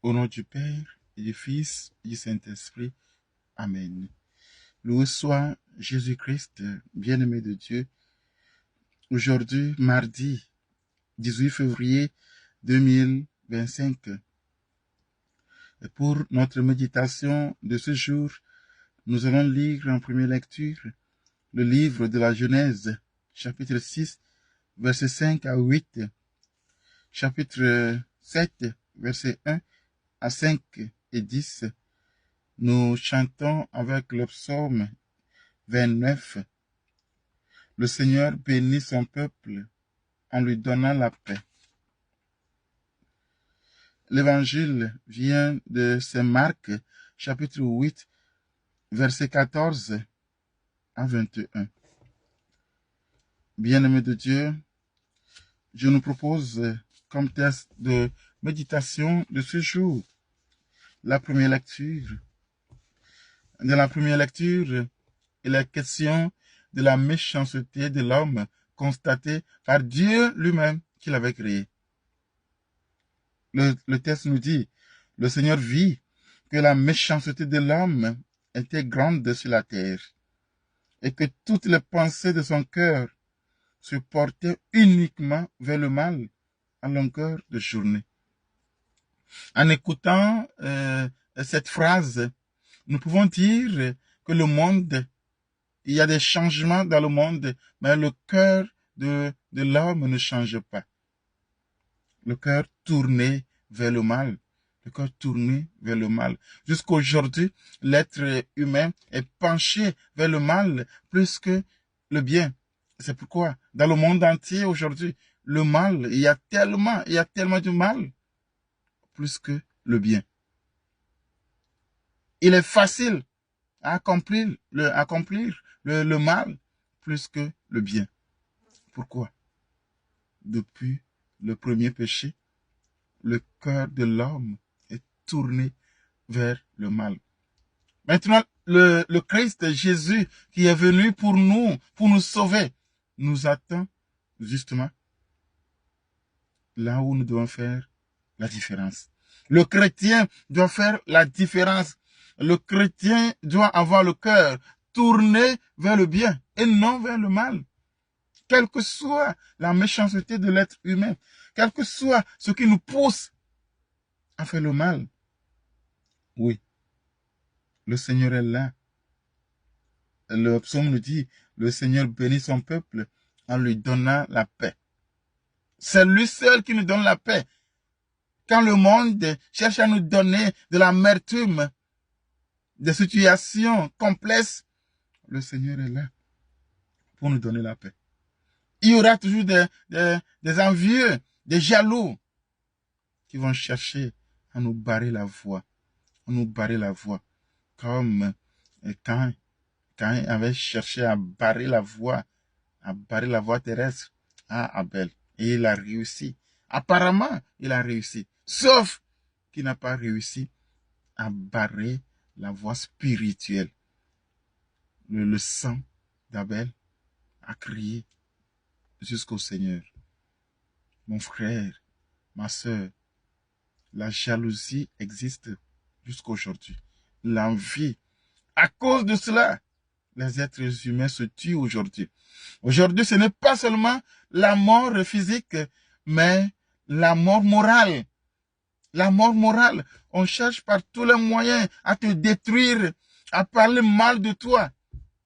Au nom du Père, et du Fils, et du Saint-Esprit. Amen. Loué soit Jésus-Christ, bien-aimé de Dieu. Aujourd'hui, mardi 18 février 2025. Et pour notre méditation de ce jour, nous allons lire en première lecture le livre de la Genèse, chapitre 6, versets 5 à 8, chapitre 7, versets 1 à 5 et 10. Nous chantons avec le psaume 29. Le Seigneur bénit son peuple en lui donnant la paix. L'évangile vient de Saint Marc, chapitre 8, verset 14 à 21. Bien-aimés de Dieu, je nous propose comme texte de méditation de ce jour la première lecture. Dans la première lecture, il est question de la méchanceté de l'homme constatée par Dieu lui-même qu'il avait créé. Le texte nous dit, le Seigneur vit que la méchanceté de l'homme était grande sur la terre et que toutes les pensées de son cœur se portaient uniquement vers le mal à longueur de journée. En écoutant cette phrase, nous pouvons dire que le monde, il y a des changements dans le monde, mais le cœur de l'homme ne change pas. Le cœur tourné vers le mal. Le cœur tourné vers le mal. Jusqu'aujourd'hui, l'être humain est penché vers le mal plus que le bien. C'est pourquoi, dans le monde entier aujourd'hui, le mal, il y a tellement de mal plus que le bien. Il est facile à accomplir le mal plus que le bien. Pourquoi? Depuis le premier péché, le cœur de l'homme est tourné vers le mal. Maintenant, le Christ Jésus qui est venu pour nous sauver, nous attend justement là où nous devons faire la différence. Le chrétien doit faire la différence. Le chrétien doit avoir le cœur tourné vers le bien et non vers le mal. Quelle que soit la méchanceté de l'être humain, quel que soit ce qui nous pousse à faire le mal, oui, le Seigneur est là. Le psaume nous dit, le Seigneur bénit son peuple en lui donnant la paix. C'est lui seul qui nous donne la paix. Quand le monde cherche à nous donner de l'amertume, des situations complexes, le Seigneur est là pour nous donner la paix. Il y aura toujours des envieux, des jaloux qui vont chercher à nous barrer la voie, comme Caïn avait cherché à barrer la voie terrestre à Abel. Et il a réussi. Apparemment, il a réussi. Sauf qu'il n'a pas réussi à barrer la voie spirituelle. Le sang d'Abel a crié jusqu'au Seigneur. Mon frère, ma sœur, la jalousie existe jusqu'aujourd'hui. L'envie. À cause de cela, les êtres humains se tuent aujourd'hui. Aujourd'hui, ce n'est pas seulement la mort physique, mais la mort morale. La mort morale. On cherche par tous les moyens à te détruire, à parler mal de toi,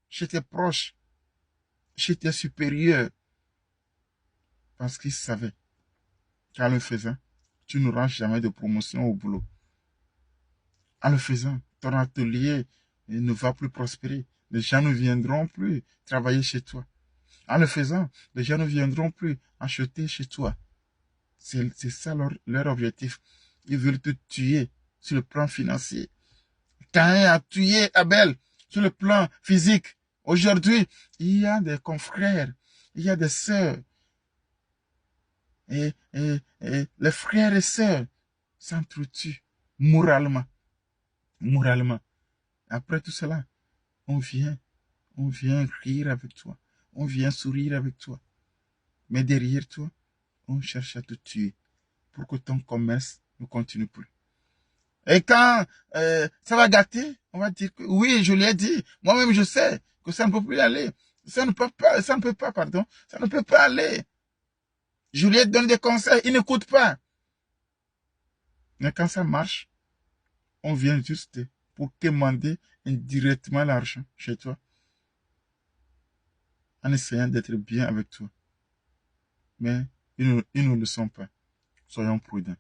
chez tes proches, chez tes supérieurs. Parce qu'ils savaient qu'en le faisant, tu n'auras jamais de promotion au boulot. En le faisant, ton atelier ne va plus prospérer. Les gens ne viendront plus travailler chez toi. En le faisant, les gens ne viendront plus acheter chez toi. C'est ça leur objectif. Ils veulent te tuer sur le plan financier. Caïn a tué Abel sur le plan physique. Aujourd'hui, il y a des confrères, il y a des sœurs. Et les frères et sœurs s'entretuent moralement. Après tout cela, on vient rire avec toi. On vient sourire avec toi. Mais derrière toi, on cherche à te tuer pour que ton commerce ne continue plus. Et quand ça va gâter, on va dire que oui, je lui ai dit. Moi-même, je sais que ça ne peut plus aller. Ça ne peut pas, pardon. Ça ne peut pas aller. Je lui ai donné des conseils, il n'écoute pas. Mais quand ça marche, on vient juste pour demander indirectement l'argent chez toi, en essayant d'être bien avec toi. Mais ils ne le sont pas. Soyons prudents.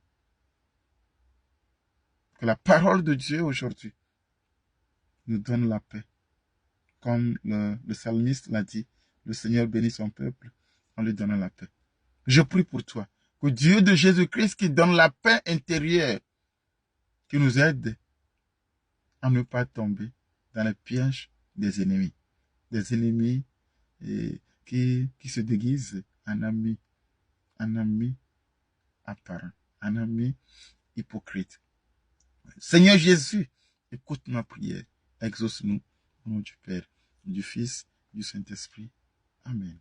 Que la parole de Dieu aujourd'hui nous donne la paix. Comme le psalmiste l'a dit, le Seigneur bénit son peuple en lui donnant la paix. Je prie pour toi. Que Dieu de Jésus-Christ qui donne la paix intérieure, qui nous aide à ne pas tomber dans les pièges des ennemis. Des ennemis qui se déguisent en amis apparent, en amis hypocrite. Seigneur Jésus, écoute ma prière. Exauce-nous au nom du Père, du Fils, du Saint-Esprit. Amen.